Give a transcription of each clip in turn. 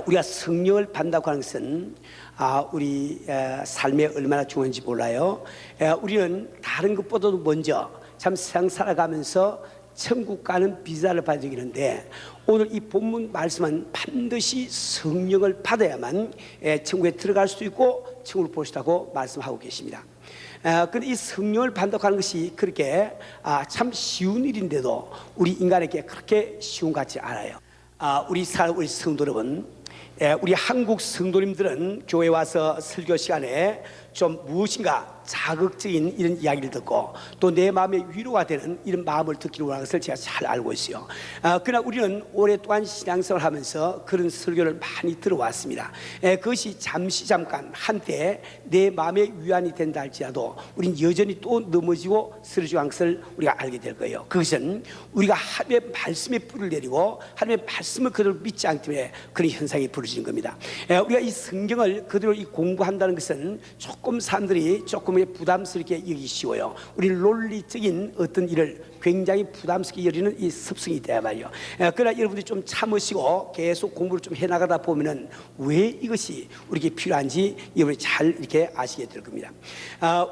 우리가 성령을 받는다고 하는 것은 우리 삶에 얼마나 중요한지 몰라요. 우리는 다른 것보다도 먼저 참 세상 살아가면서 천국 가는 비자를 받아야 되는데, 오늘 이 본문 말씀은 반드시 성령을 받아야만 천국에 들어갈 수 있고 천국을 볼 수 있다고 말씀하고 계십니다. 그런데 이 성령을 받는다고 하는 것이 그렇게 참 쉬운 일인데도 우리 인간에게 그렇게 쉬운 것 같지 않아요. 우리 성도 여러분, 우리 한국 성도님들은 교회 와서 설교 시간에 좀 무엇인가 자극적인 이런 이야기를 듣고 또 내 마음에 위로가 되는 이런 마음을 듣기를 원하는 것을 제가 잘 알고 있어요. 그러나 우리는 오랫동안 신앙생활을 하면서 그런 설교를 많이 들어왔습니다. 그것이 잠깐 한때 내 마음에 위안이 된다 할지라도 우리는 여전히 또 넘어지고 쓰러지고 하는 것을 우리가 알게 될 거예요. 그것은 우리가 하나님의 말씀에 뿔을 내리고 하나님의 말씀을 그대로 믿지 않기 때문에 그런 현상이 벌어지는 겁니다. 우리가 이 성경을 그대로 공부한다는 것은 조금 사람들이 조금 부담스럽게 여기기 쉬워요. 우리 논리적인 어떤 일을 굉장히 부담스럽게 여기는 이 습성이 있다 말이에요. 그러나 여러분들이 좀 참으시고 계속 공부를 좀 해나가다 보면은 왜 이것이 우리에게 필요한지 여러분이 잘 이렇게 아시게 될 겁니다.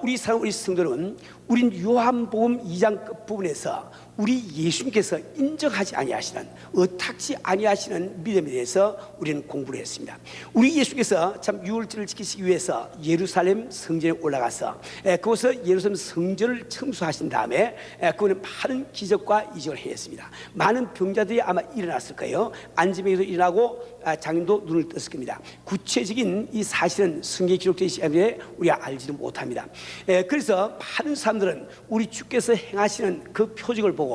우리 성도는 우린 요한복음 2장 끝부분에서 우리 예수님께서 인정하지 아니하시는, 의탁지 아니하시는 믿음에 대해서 우리는 공부를 했습니다. 우리 예수께서 참 유월절을 지키시기 위해서 예루살렘 성전에 올라가서 그곳에서 예루살렘 성전을 청소하신 다음에 그분은 많은 기적과 이적을 했습니다. 많은 병자들이 아마 일어났을 거예요. 안지병도 일어나고 장인도 눈을 떴을 겁니다. 구체적인 이 사실은 성경에 기록되어 있기 때문에 우리가 알지는 못합니다. 그래서 많은 사람들은 우리 주께서 행하시는 그 표적을 보고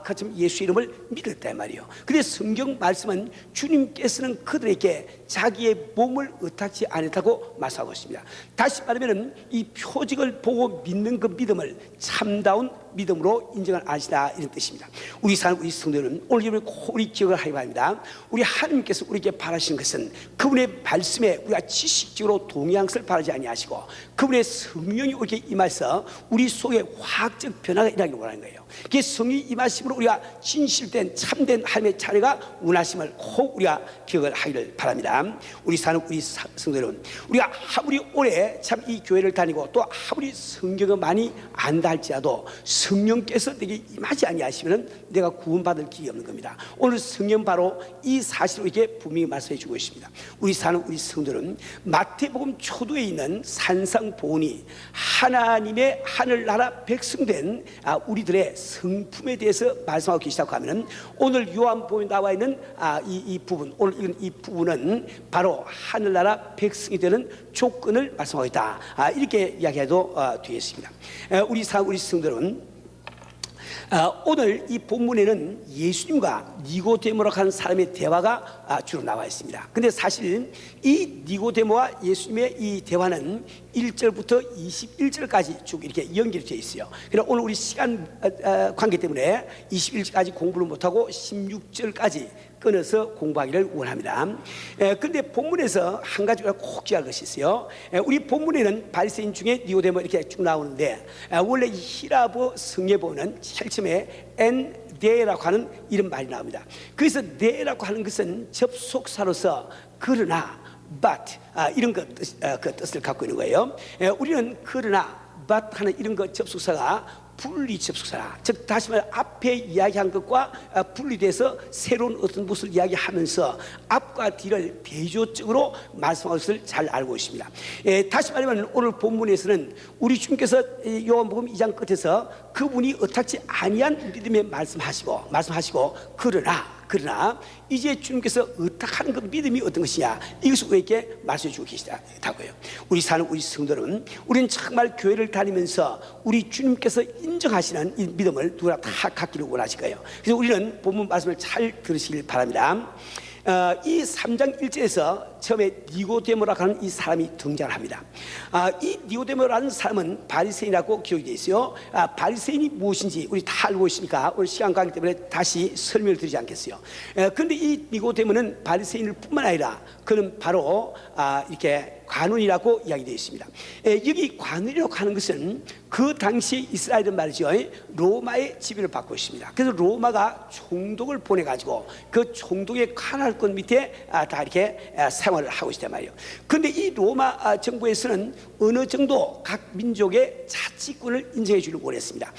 그처럼 예수 이름을 믿었단 말이에요. 그런데 성경 말씀은 주님께서는 그들에게 자기의 몸을 의탁지 않았다고 말씀하고 있습니다. 다시 말하면 이 표적을 보고 믿는 그 믿음을 참다운 믿음으로 인정을 하시다, 이런 뜻입니다. 우리 성도는 오늘 여러분 우리 기억을 하기 바랍니다. 우리 하나님께서 우리에게 바라시는 것은 그분의 말씀에 우리가 지식적으로 동의한 것을 바라지 아니하시고 그분의 성령이 우리에게 임해서 우리 속에 화학적 변화가 일어나기를 원하는 거예요. 그 성령이 임하심으로 우리가 진실된 참된 하나님의 자녀가 원하심을 꼭 우리가 기억을 하기를 바랍니다. 우리 성도 여러분, 우리가 아무리 오래 참 이 교회를 다니고 또 아무리 성경을 많이 안다 할지라도 성령께서 내게 임하지 아니하시면 내가 구원받을 길이 없는 겁니다. 오늘 성경 바로 이 사실을 이렇게 분명히 말씀해 주고 있습니다. 우리 성도는 마태복음 초도에 있는 산상보훈이 하나님의 하늘나라 백성된 우리들의 성품에 대해서 말씀하고 계시다고 하면, 오늘 요한복음에 나와 있는 이 부분, 오늘 이 부분은 바로 하늘나라 백성이 되는 조건을 말씀하고 있다, 이렇게 이야기해도 되겠습니다. 우리 성도는 오늘 이 본문에는 예수님과 니고데모라고 하는 사람의 대화가 주로 나와 있습니다. 근데 사실 이 니고데모와 예수님의 이 대화는 1절부터 21절까지 쭉 이렇게 연결되어 있어요. 그래서 오늘 우리 시간 관계 때문에 21절까지 공부를 못하고 16절까지 끊어서 공부하기를 원합니다. 그런데 본문에서 한 가지가 꼭 기억할 것이 있어요. 우리 본문에는 바리새인 중에 니고데모 이렇게 쭉 나오는데, 원래 이 히라보 성경에는 제일 처음에 엔데라고 하는 이런 말이 나옵니다. 그래서 데라고 하는 것은 접속사로서 그러나 but 이런 그 뜻을 갖고 있는 거예요. 우리는 그러나 but 하는 이런 거 접속사가 분리 접속사라, 즉 다시 말해 앞에 이야기한 것과 분리돼서 새로운 어떤 것을 이야기하면서 앞과 뒤를 대조적으로 말씀하는 것을 잘 알고 있습니다. 다시 말하면 오늘 본문에서는 우리 주님께서 요한복음 2장 끝에서 그분이 의탁지 아니한 믿음에 말씀하시고 그러나 이제 주님께서 의탁하는 그 믿음이 어떤 것이냐, 이것을 우리에게 말씀해 주고 계시다고요. 우리 성도는 우리는 정말 교회를 다니면서 우리 주님께서 인정하시는 이 믿음을 누구나 다 갖기를 원하실 거예요. 그래서 우리는 본문 말씀을 잘 들으시길 바랍니다. 이 3장 1절에서 처음에 니고데모라고 하는 이 사람이 등장을 합니다. 이 니고데모라는 사람은 바리새인이라고 기록이 되어 있어요. 바리새인이 무엇인지 우리 다 알고 있으니까 오늘 시간 관계 때문에 다시 설명을 드리지 않겠어요. 그런데 이 니고데모는 바리새인일 뿐만 아니라 그는 바로 이렇게 관원이라고 이야기되어 있습니다. 여기 관원이라고 하는 것은 그 당시 이스라엘은 말이죠, 로마의 지배를 받고 있습니다. 그래서 로마가 총독을 보내가지고 그 총독의 관할권 밑에 다 이렇게 생활을 하고 있단 말이에요. 그런데 이 로마 정부에서는 어느 정도 각 민족의 자치권을 인정해 주려고 원했습니다.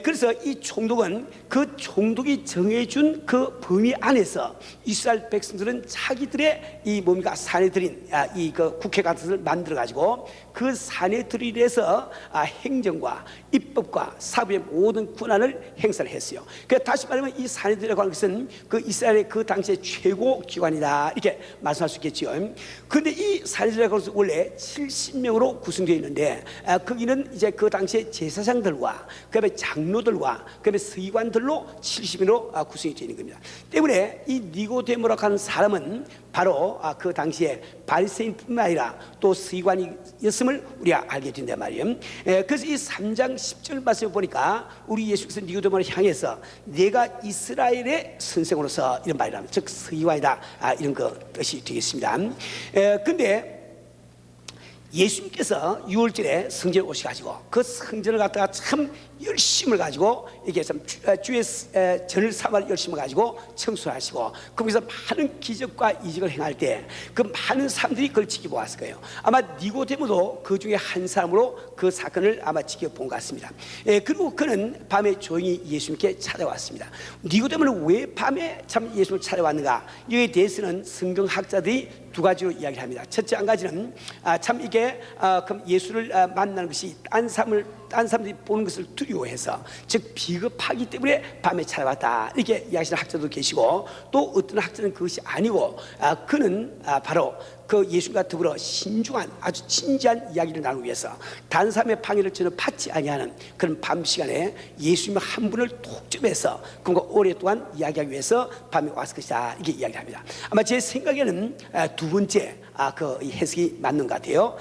그래서 이 총독은 그 총독이 정해준 그 범위 안에서 이스라엘 백성들은 자기들의 이 뭡니까 사내들인 이 그 국회 같은 것을 만들어 가지고 그 사내들이라서 행정과 입법과 사법의 모든 권한을 행사를 했어요. 그래서 다시 말하면 이 사내들이라고 하는 것은 그 이스라엘의 그 당시의 최고 기관이다 이렇게 말씀할 수 있겠죠. 그런데 이 사내들이라고 하는 것은 원래 70명으로 구성되어 있는데 거기는 이제 그 당시의 제사장들과 그다음에 장로들과 그다음에 서기관들로 70명으로 구성이 되어 있는 겁니다. 때문에 이 니고데모라고 하는 사람은 바로 그 당시에 바리새인뿐만 아니라 또 서기관이었음을 우리가 알게 된단 말이에요. 그래서 이 3장 10절 말씀을 보니까 우리 예수께서 니고데모를 향해서 내가 이스라엘의 선생으로서 이런 말이라 즉 서기관이다 이런 거 뜻이 되겠습니다. 근데 예수님께서 6월절에 성전에 오셔가지고 그 성전을 갖다가 참 열심을 가지고 이게 참 주의 전을 삼아 열심을 가지고 청소하시고 거기서 많은 기적과 이적을 행할 때 그 많은 사람들이 그걸 지켜보았을 거예요. 아마 니고데모도 그 중에 한 사람으로 그 사건을 아마 지켜본 것 같습니다. 그리고 그는 밤에 조용히 예수님께 찾아왔습니다. 니고데모는 왜 밤에 참 예수님을 찾아왔는가? 이에 대해서는 성경학자들이 두 가지로 이야기를 합니다. 첫째 한 가지는 참 이게 그럼 예수를 만나는 것이 딴 사람들이 보는 것을 두려워해서 즉 비겁하기 때문에 밤에 찾아왔다 이렇게 이야기하시는 학자도 계시고 또 어떤 학자는 그것이 아니고 그는 바로 그 예수님과 더불어 신중한 아주 진지한 이야기를 나누기 위해서 다른 사람의 방해를 전혀 받지 아니하는 그런 밤 시간에 예수님 한 분을 독점해서 그분과 오랫동안 이야기하기 위해서 밤에 왔을 것이다 이렇게 이야기합니다. 아마 제 생각에는 두 번째 그 해석이 맞는 것 같아요.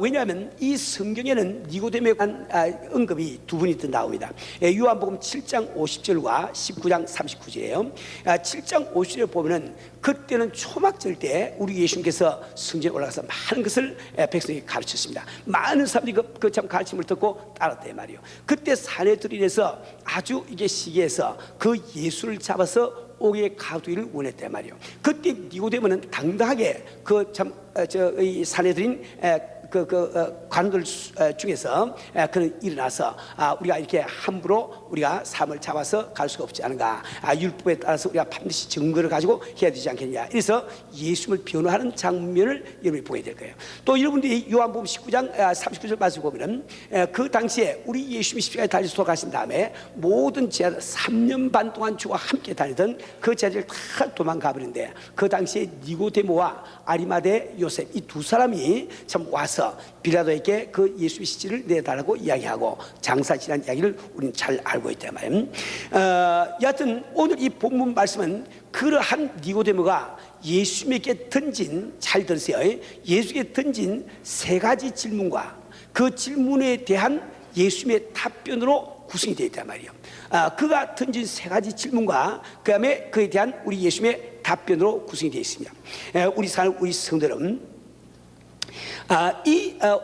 왜냐하면 이 성경에는 니고데모에 관한 언급이 두 분이 나옵니다. 요한복음 7장 50절과 19장 39절이에요. 7장 50절에 보면은 그때는 초막절 때 우리 예수님께서 성전에 올라가서 많은 것을 백성에게 가르쳤습니다. 많은 사람들이 그 참 가르침을 듣고 따랐단 말이에요. 그때 사내들인에서 아주 이게 시기해서 그 예수를 잡아서 옥에 가두기를 원했단 말이에요. 그때 니고데모는 당당하게 그 참 이 사내들인 관원들 중에서 그는 일어나서 우리가 이렇게 함부로 우리가 사람을 잡아서 갈 수가 없지 않은가, 율법에 따라서 우리가 반드시 증거를 가지고 해야 되지 않겠냐. 그래서 예수님을 변호하는 장면을 여러분이 보게 될 거예요. 또 여러분들이 요한복음 19장 39절 말씀 보면은 그 당시에 우리 예수님이 십자가에 달려 돌아가신 다음에 모든 제자들 3년 반 동안 주와 함께 다니던 그 제자들 다 도망가 버린데 그 당시에 니고데모와 아리마대 요셉 이 두 사람이 참 와서 빌라도에게 그 예수의 시체를 내달라고 이야기하고 장사지란 이야기를 우리는 잘 알고 있단 말이에요. 여하튼 오늘 이 본문 말씀은 그러한 니고데모가 예수님에게 던진, 잘 들으세요, 예수에게 던진 세 가지 질문과 그 질문에 대한 예수님의 답변으로 구성이 되어 있단 말이에요. 그가 던진 세 가지 질문과 그 다음에 그에 대한 우리 예수님의 답변으로 구성이 되어 있습니다. 우리 성도들은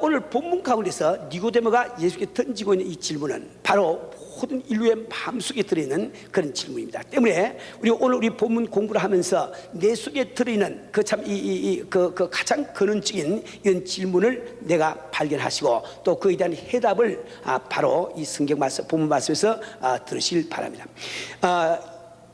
오늘 본문 가운데서 니고데모가 예수께 던지고 있는 이 질문은 바로 모든 인류의 마음속에 들어있는 그런 질문입니다. 때문에 우리 본문 공부를 하면서 내 속에 들어있는 그 가장 근원적인 이런 질문을 내가 발견하시고 또 그에 대한 해답을 바로 이 성경 말씀, 본문 말씀에서 들으실 바랍니다.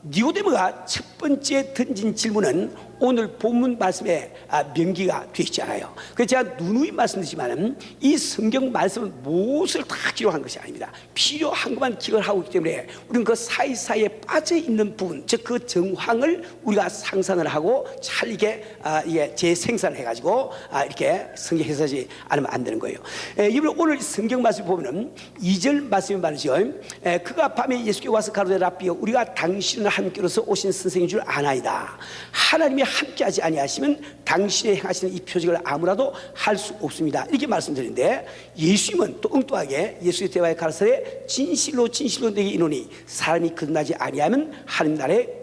니고데모가 첫 번째 던진 질문은 오늘 본문 말씀에 명기가 되어 있지 않아요. 그래서 제가 누누이 말씀드리지만 이 성경 말씀은 무엇을 다 기록한 것이 아닙니다. 필요한 것만 기록을 하고 있기 때문에 우리는 그 사이사이에 빠져있는 부분, 즉 그 정황을 우리가 상상을 하고 잘 이게 재생산을 해가지고 이렇게 성경 해석하지 않으면 안 되는 거예요. 이번 오늘 성경 말씀 보면은 2절 말씀이 말이죠. 그가 밤에 예수께 와서 가로되 라삐여 우리가 당신을 함께로서 오신 선생인 줄 아나이다. 하나님이 함께하지 아니하시면 당신의 행하시는 이 표적을 아무라도 할 수 없습니다. 이렇게 말씀드리는데 예수님은 또 엉뚱하게 예수의 대화에 가라사대 진실로 진실로 내게 이르노니 사람이 거듭나지 아니하면 하나님 나라에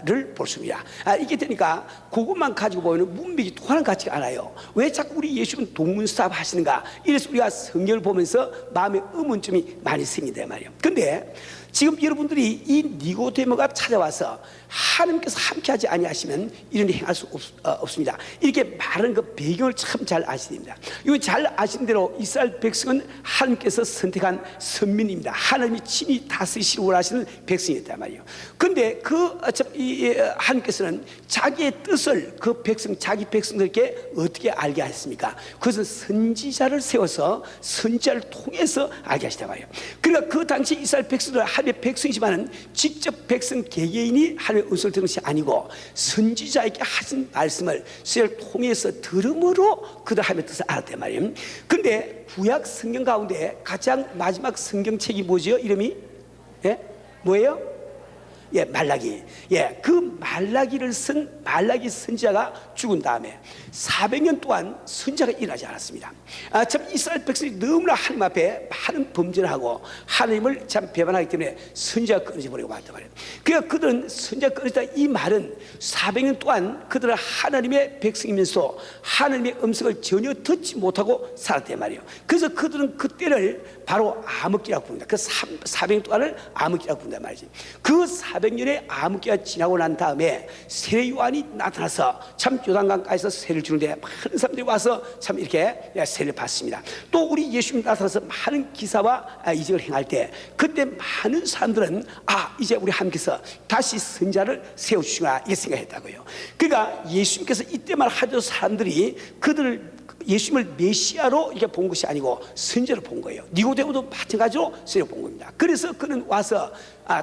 를 볼 수 있습니다. 이게 되니까 그것만 가지고 보면 문맥이 통하는 것 같지가 않아요. 왜 자꾸 우리 예수는 동문서답 하시는가? 이래서 우리가 성경을 보면서 마음에 의문점이 많이 생긴단 말이에요. 근데 지금 여러분들이 이 니고데모가 찾아와서 하나님께서 함께하지 아니하시면 이런 일 행할 수 없습니다. 이렇게 말하는 그 배경을 참 잘 아셔야 됩니다. 이거 잘 아시는 대로 이스라엘 백성은 하나님께서 선택한 선민입니다. 하나님이 친히 다스리시고 원하시는 백성이었단 말이에요. 근데 하나님께서는 자기의 뜻을 그 백성, 자기 백성들에게 어떻게 알게 하셨습니까? 그것은 선지자를 세워서 선지자를 통해서 알게 하시단 말이에요. 그러니까 그 당시 이스라엘 백성들은 하나님의 백성이지만은 직접 백성 개개인이 하나님의 음성을 들은 것이 아니고 선지자에게 하신 말씀을 선지자를 통해서 들음으로 그들 하나님의 뜻을 알았단 말이에요. 근데 구약 성경 가운데 가장 마지막 성경책이 뭐죠? 이름이? 예? 뭐예요? 예, 말라기. 예, 그 말라기를 쓴 말라기 선지자가 죽은 다음에 400년 동안 선지자가 일하지 않았습니다. 참 이스라엘 백성이 너무나 하나님 앞에 많은 범죄를 하고 하나님을 참 배반하기 때문에 선지자가 끊어져 버리고 말았단 말이에요. 그러니까 그들은 선지자가 끊어졌다 이 말은 400년 동안 그들은 하나님의 백성이면서 하나님의 음성을 전혀 듣지 못하고 살았단 말이에요. 그래서 그들은 그때를 바로 암흑기라고 부릅니다. 그 400년 동안을 암흑기라고 부른단 말이지. 그 400년의 암흑기가 지나고 난 다음에 세례 요한이 나타나서 참 요단강가에서 세례를 주는데 많은 사람들이 와서 참 이렇게 세례를 받습니다. 또 우리 예수님 나타나서 많은 기사와 이적을 행할 때 그때 많은 사람들은 이제 우리 하나님께서 다시 선자를 세워주시구나 이렇게 생각했다고요. 그러니까 예수님께서 이때만 하도 사람들이 그들을 예수님을 메시아로 이렇게 본 것이 아니고 선지자로 본 거예요. 니고데모도 마찬가지로 선지자로 본 겁니다. 그래서 그는 와서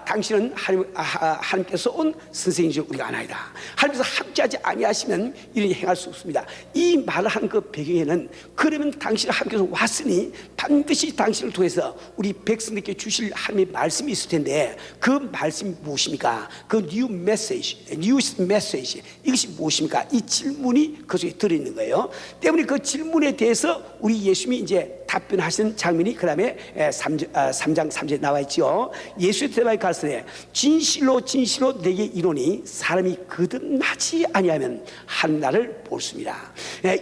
당신은 하나님께서 온 선생님이지 우리가 아나이다. 하나님께서 함께하지 아니하시면 이런 일 행할 수 없습니다. 이 말을 하는 그 배경에는 그러면 당신은 하나님께서 왔으니 반드시 당신을 통해서 우리 백성들께 주실 하나님의 말씀이 있을 텐데 그 말씀이 무엇입니까? 그 뉴 메시지 이것이 무엇입니까? 이 질문이 그 속에 들어있는 거예요. 때문에 그 질문에 대해서 우리 예수님이 이제 답변하시는 장면이 그 다음에 3장 3절에 나와 있죠. 예수의 대답에 가르치되 진실로 진실로 내게 이르노니 사람이 거듭나지 아니하면 하늘나라를 볼 수입니다.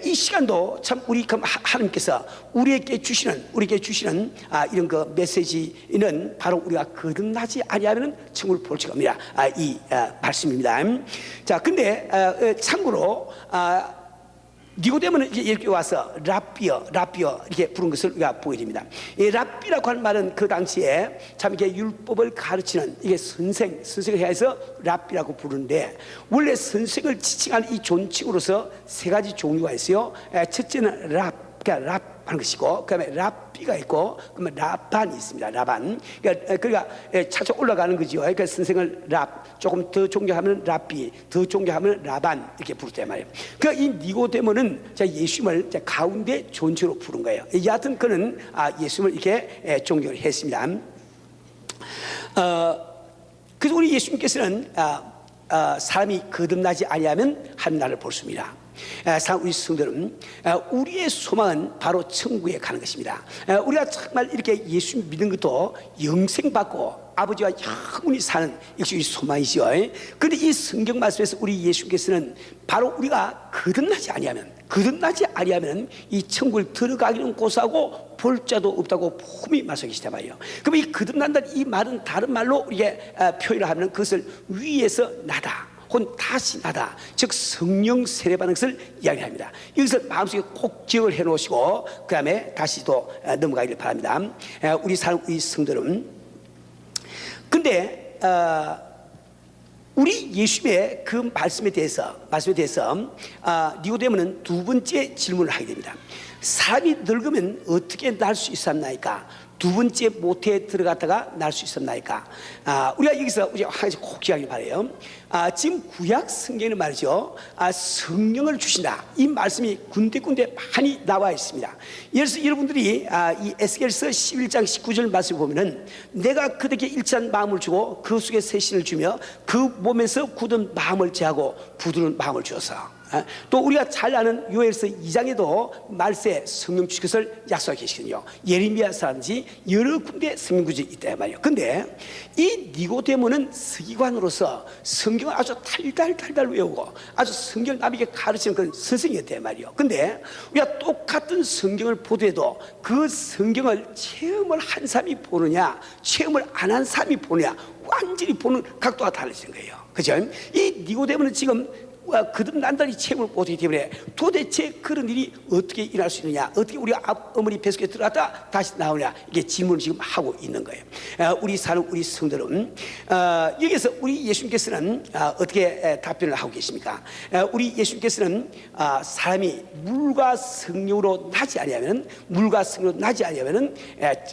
이 시간도 참 우리 하나님께서 우리에게 주시는 이런 그 메시지는 바로 우리가 거듭나지 아니하면 천국을 볼 수가 없습니다. 이 말씀입니다. 자, 근데 참고로 니고데모는 이렇게 와서 랍비어 이렇게 부른 것을 우리가 보게 됩니다. 이 랍비라고 하는 말은 그 당시에 참 이렇게 율법을 가르치는 이게 선생을 해서 랍비라고 부르는데 원래 선생을 지칭하는 이 존칭으로서 세 가지 종류가 있어요. 첫째는 그러니까 랍 하는 것이고, 그 다음에 랍비가 있고, 그러면 라반이 있습니다. 라반. 그러니까 차차 올라가는 거죠. 그러니까 선생을 조금 더 존경하면 랍비, 더 존경하면 라반 이렇게 부르단 말이에요. 그러니까 이 니고데모는 예수님을 가운데 존재로 부른 거예요. 여하튼 그는 예수님을 이렇게 존경을 했습니다. 그래서 우리 예수님께서는 사람이 거듭나지 아니하면 하늘나라를 볼 수 있습니다. 우리 성도는 우리의 소망은 바로 천국에 가는 것입니다. 우리가 정말 이렇게 예수 믿는 것도 영생받고 아버지와 영원히 사는 역시 우리 소망이죠. 그런데 이 성경 말씀에서 우리 예수께서는 바로 우리가 거듭나지 아니하면 이 천국을 들어가기는 고사하고 볼 자도 없다고 분명히 말씀하시단 말이에요. 그럼 이 거듭난다는 이 말은 다른 말로 이게 표현을 하면 그것을 위에서 나다 혹은 다시 나다, 즉 성령 세례받는 것을 이야기합니다. 이것을 마음속에 꼭 기억을 해놓으시고 그 다음에 다시 또 넘어가기를 바랍니다. 우리 성도는 근데 우리 예수님의 그 말씀에 대해서 니고데모는 두 번째 질문을 하게 됩니다. 사람이 늙으면 어떻게 날 수 있었나이까? 두 번째 모태에 들어갔다가 날 수 있었나이까? 우리가 여기서 한 가지 꼭 기억하기 바라요. 지금 구약 성경에는 말이죠, 성령을 주신다 이 말씀이 군데군데 많이 나와 있습니다. 예를 들어서 여러분들이 이 에스겔서 11장 19절 말씀을 보면은 내가 그들에게 일치한 마음을 주고 그 속에 새 신을 주며 그 몸에서 굳은 마음을 제하고 부드러운 마음을 주어서 또 우리가 잘 아는 요엘서 2장에도 말세 성령 주실 것을 약속하고 계시거든요. 예레미야서라든지 여러 군데 성령 구절이 있다 말이에요. 근데 이 니고데모는 서기관으로서 성경을 아주 달달 외우고 아주 성경을 남에게 가르치는 그런 선생이었단 말이에요. 근데 우리가 똑같은 성경을 보더라도 그 성경을 체험을 한 사람이 보느냐 체험을 안 한 사람이 보느냐 완전히 보는 각도가 달라지는 거예요. 그죠? 이 니고데모는 지금 거듭난다는 체험을 못하기 때문에 도대체 그런 일이 어떻게 일어날 수 있느냐, 어떻게 우리가 어머니 뱃속에 들어갔다 다시 나오냐, 이게 질문을 지금 하고 있는 거예요. 우리 사는 우리 성도는 여기서 우리 예수님께서는 어떻게 답변을 하고 계십니까? 우리 예수님께서는 사람이 물과 성령으로 나지 아니하면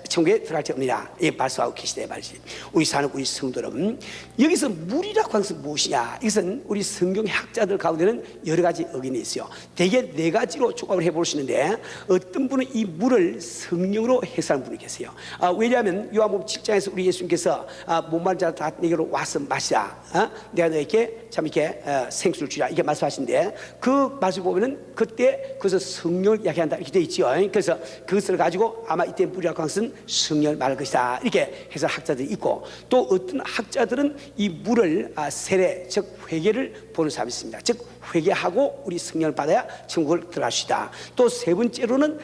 천국에 들어갈 자 없느냐 이 말씀하고 계시대 말이지. 우리 사는 우리 성도는 여기서 물이라고 하는 것은 무엇이냐? 이것은 우리 성경 학자들 가운데는 여러 가지 의견이 있어요. 대개 네 가지로 조합을 해볼 수 있는데 어떤 분은 이 물을 성령으로 해석하는 분이 계세요. 왜냐하면 요한복음 7장에서 우리 예수님께서 못 마른 자를 다 내게로 와서 마시라. 내가 너에게 참 이렇게 생수를 주라 이렇게 말씀하신데 그 말씀 보면은 그때 그래서 성령을 이야기한다 이렇게 되어 있죠. 그래서 그것을 가지고 아마 이때 물이라고 하는 것은 성령을 말할 것이다 이렇게 해서 학자들이 있고, 또 어떤 학자들은 이 물을 세례 즉 회개를 보는 사람이 있습니다. 즉 회개하고 우리 성령을 받아야 천국을 들어갈 수 있다. 또 세 번째로는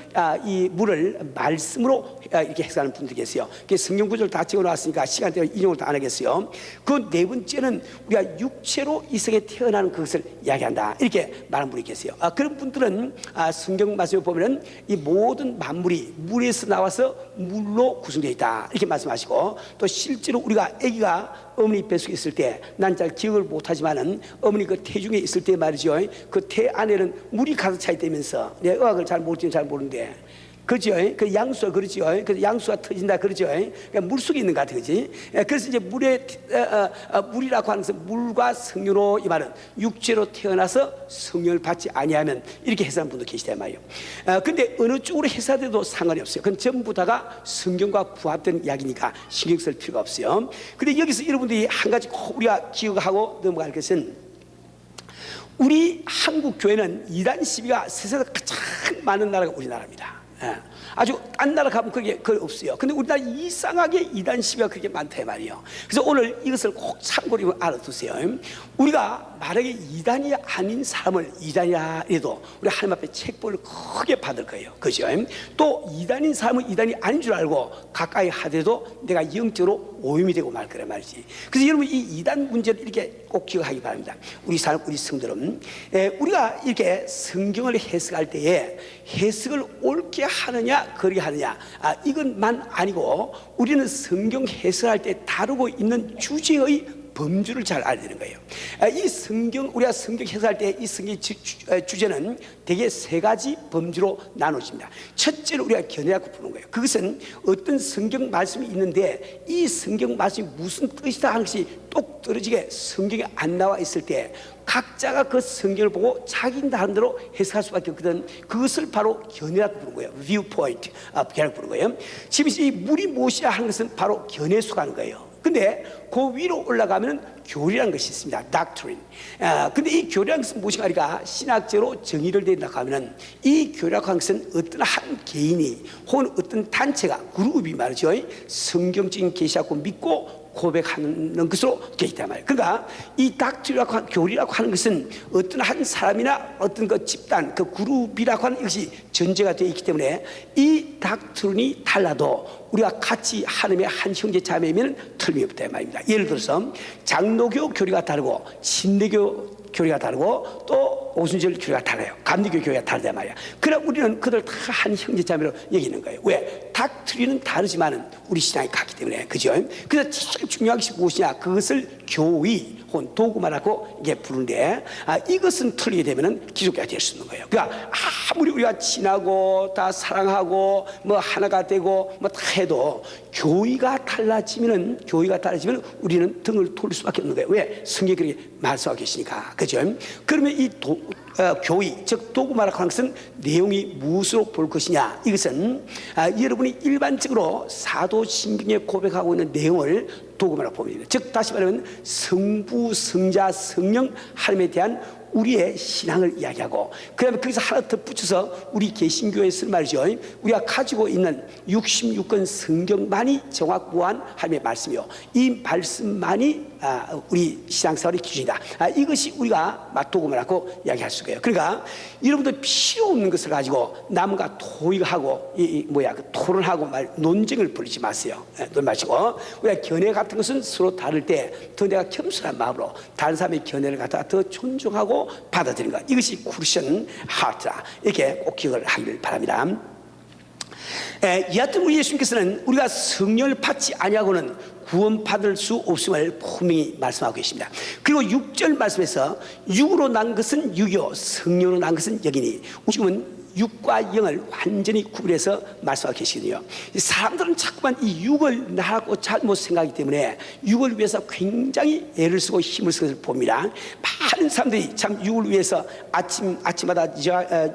이 물을 말씀으로 이렇게 해석하는 분들이 계세요. 성경 구절 다 적어놨으니까 시간 때문에 인용을 다 안 하겠어요. 그 네 번째는 우리가 육체로 이 세상에 태어나는 그것을 이야기한다 이렇게 말하는 분이 계세요. 그런 분들은 성경 말씀을 보면은 이 모든 만물이 물에서 나와서 물로 구성되어 있다 이렇게 말씀하시고, 또 실제로 우리가 아기가 어머니 뱃속에 있을 때 난 잘 기억을 못하지만은 어머니 그 태중에 있을 때 말이죠, 그 태 안에는 물이 가득 차 있다면서. 내 의학을 잘 모르는데 그죠? 그 양수가 그러죠. 그 양수가 터진다 그러죠. 그러니까 물 속에 있는 것 같아, 그지? 그래서 이제 물이라고 하는 것은 물과 성령으로, 이 말은 육체로 태어나서 성령을 받지 아니하면 이렇게 해석하는 분도 계시단 말이에요. 근데 어느 쪽으로 해석해도 상관이 없어요. 그건 전부 다가 성경과 부합된 이야기니까 신경 쓸 필요가 없어요. 근데 여기서 여러분들이 한 가지 꼭 우리가 기억하고 넘어갈 것은, 우리 한국 교회는 이단 시비가 세상에서 가장 많은 나라가 우리나라입니다. 아주 딴 나라 가면 그게 없어요. 근데 우리나라 이상하게 이단 시비가 그렇게 많다 말이에요. 그래서 오늘 이것을 꼭 참고로 알아두세요. 우리가 만약에 이단이 아닌 사람을 이단이라 해도 우리 하나님 앞에 책벌을 크게 받을 거예요. 그죠? 또 이단인 사람은 이단이 아닌 줄 알고 가까이 하더라도 내가 영적으로 오염이 되고 말 거란 말이지. 그래서 여러분 이 이단 문제를 이렇게 꼭 기억하기 바랍니다. 우리 성들은 우리가 이렇게 성경을 해석할 때에 해석을 옳게 하느냐 그렇게 하느냐 이것만 아니고 우리는 성경 해석할 때 다루고 있는 주제의 범주를 잘 알아야 되는 거예요. 이 성경, 우리가 성경 해석할 때 이 성경 주제는 대개 세 가지 범주로 나눠집니다. 첫째로 우리가 견해라고 부르는 거예요. 그것은 어떤 성경 말씀이 있는데 이 성경 말씀이 무슨 뜻이다 하는 것이 똑 떨어지게 성경에 안 나와 있을 때 각자가 그 성경을 보고 자기 나름대로 해석할 수밖에 없거든. 그것을 바로 견해라고 부르는 거예요. viewpoint, 견해라고 부르는 거예요. 지금 이 물이 무엇이야 하는 것은 바로 견해에 속하는 거예요. 근데 그 위로 올라가면 교리라는 것이 있습니다. doctrine. 근데 이 교리라는 것은 무엇인가 하니까 신학적으로 정의를 내린다고 하면은 이 교리라고 하는 것은 어떤 한 개인이 혹은 어떤 단체가 그룹이 말이죠. 성경적인 계시하고 믿고 고백하는 것으로 되어 있단 말이에요. 그러니까 이 닥트리라고 교리라고 하는 것은 어떤 한 사람이나 어떤 그 집단, 그 그룹이라고 하는 것이 전제가 되어 있기 때문에 이 닥트린이 달라도 우리가 같이 하나님의 한 형제 자매면 틀림없다 말입니다. 예를 들어서 장로교 교리가 다르고 신대교 교리가 다르고 또 오순절 교리가 달라요. 감리교 교리가 다르단 말이야. 그러나 우리는 그들 다 한 형제자매로 여기는 거예요. 왜? 닥트리는 다르지만은 우리 신앙이 같기 때문에. 그죠? 그래서 제일 중요한 것이 무엇이냐? 그것을 교의 혹은 도구마라고 이게 부르는데 이것은 틀리게 되면은 기독교가 될 수 있는 거예요. 그러니까 아무리 우리가 친하고 다 사랑하고 뭐 하나가 되고 뭐 다 해도 교의가 달라지면 우리는 등을 돌릴 수밖에 없는 거예요. 왜? 성경이 그렇게 말씀하고 계시니까. 그죠? 그러면 이 교의, 즉 도구마라고 하는 것은 내용이 무엇으로 볼 것이냐? 이것은 여러분이 일반적으로 사도신경에 고백하고 있는 내용을 도구마라고 봅니다. 즉 다시 말하면 성부, 성자, 성령 하나님에 대한 우리의 신앙을 이야기하고, 그다음에 거기서 하나 더 붙여서 우리 개신교에 쓸 말이죠. 우리가 가지고 있는 66권 성경만이 정확무한 하나님의 말씀이요, 이 말씀만이 우리 신앙생활의 기준이다. 이것이 우리가 도구만하고 이야기할 수 있어요. 그러니까 여러분들 필요 없는 것을 가지고 남과 토의하고 토론하고 논쟁을 벌이지 마세요. 논 마시고, 우리가 견해 같은 것은 서로 다를 때 더 내가 겸손한 마음으로 다른 사람의 견해를 갖다가 더 존중하고 받아들이는 것, 이것이 쿠션 하트다. 이렇게 꼭 기억을 하기를 바랍니다. 여하튼 우리 예수님께서는 우리가 성령을 받지 아니하고는 구원받을 수 없음을 분명히 말씀하고 계십니다. 그리고 6절 말씀에서 육으로 난 것은 육이요 성령으로 난 것은 영이니, 지금은 육과 영을 완전히 구분해서 말씀하고 계시거든요. 사람들은 자꾸만 이 육을 나라고 잘못 생각하기 때문에 육을 위해서 굉장히 애를 쓰고 힘을 쓰는 것을 봅니다. 많은 사람들이 참 육을 위해서 아침마다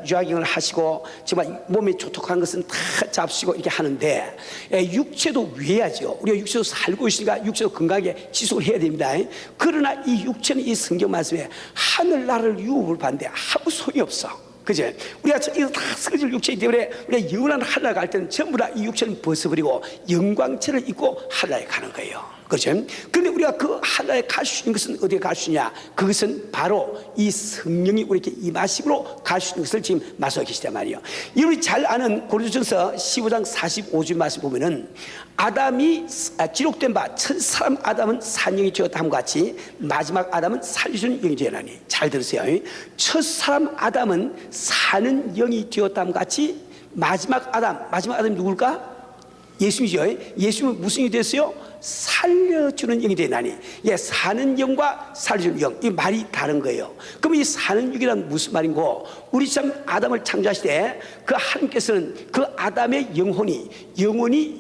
유아경을 하시고 정말 몸에 좋독한 것은 다 잡수고 이렇게 하는데, 육체도 위해야죠. 우리가 육체도 살고 있으니까 육체도 건강하게 지속을 해야 됩니다. 그러나 이 육체는 이 성경 말씀에 하늘나라를 유업을 받는데 아무 소용이 없어. 그죠? 우리가 이거 다 쓰러질 육체이기 때문에 우리가 영원한 하늘나라 갈 때는 전부 다 이 육체는 벗어버리고 영광체를 입고 하늘나라에 가는 거예요. 그렇죠? 그런데 우리가 그 하늘나라에 갈 수 있는 것은 어디에 갈 수 있냐? 그것은 바로 이 성령이 우리에게 임하심으로 갈 수 있는 것을 지금 말씀하고 계시단 말이에요. 여러분이 잘 아는 고린도전서 15장 45절 말씀 보면은, 아담이 기록된 바 첫 사람 아담은 산영이 되었다 함과 같이 마지막 아담은 살려주는 영이 되었나니. 잘 들으세요. 첫 사람 아담은 사는 영이 되었다 함과 같이 마지막 아담이 누굴까? 예수님이죠. 예수님은 무슨 영이 됐어요? 살려주는 영이 되나니. 사는 영과 살려주는 영, 이 말이 다른 거예요. 그럼 이 사는 영이란 무슨 말인고, 우리 참 아담을 창조하실 때 그 하나님께서는 그 아담의 영혼이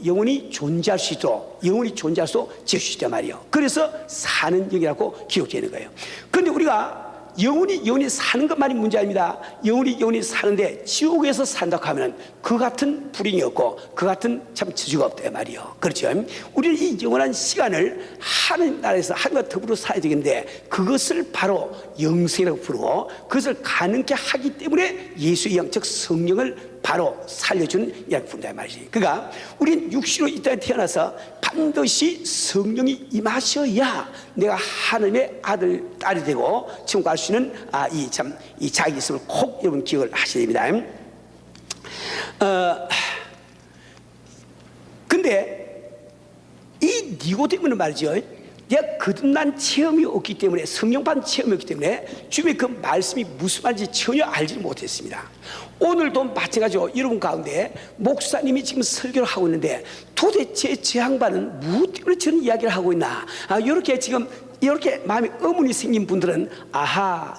영원히 존재할 수 있도록, 영원히 존재할 수 있도록 지어주시단 말이에요. 그래서 사는 영이라고 기록되어 있는 거예요. 그런데 우리가 영원히 사는 것만이 문제 아닙니다. 영원히 사는데 지옥에서 산다고 하면 그 같은 불행이 없고 그 같은 참 저주가 없다 말이에요. 그렇죠? 우리는 이 영원한 시간을 하나님 나라에서 하나님과 더불어 살아야 되겠는데, 그것을 바로 영생이라고 부르고, 그것을 가능케 하기 때문에 예수의 영, 즉 성령을 바로 살려주는 이라고 부른다 말이지. 그러니까 우리는 육신으로 이 땅에 태어나서 반드시 성령이 임하셔야 내가 하나님의 아들, 딸이 되고 천국 갈 수 있는 이 자기 있음을 꼭 여러분 기억을 하셔야 됩니다. 근데 이 니고데모는 말이죠, 내가 거듭난 체험이 없기 때문에, 성령 받은 체험이 없기 때문에 주님의 그 말씀이 무슨 말인지 전혀 알지 못했습니다. 오늘도 마찬가지로 여러분 가운데 목사님이 지금 설교를 하고 있는데 도대체 제 양반은 무엇 때문에 저런 이야기를 하고 있나, 이렇게 지금 이렇게 마음에 의문이 생긴 분들은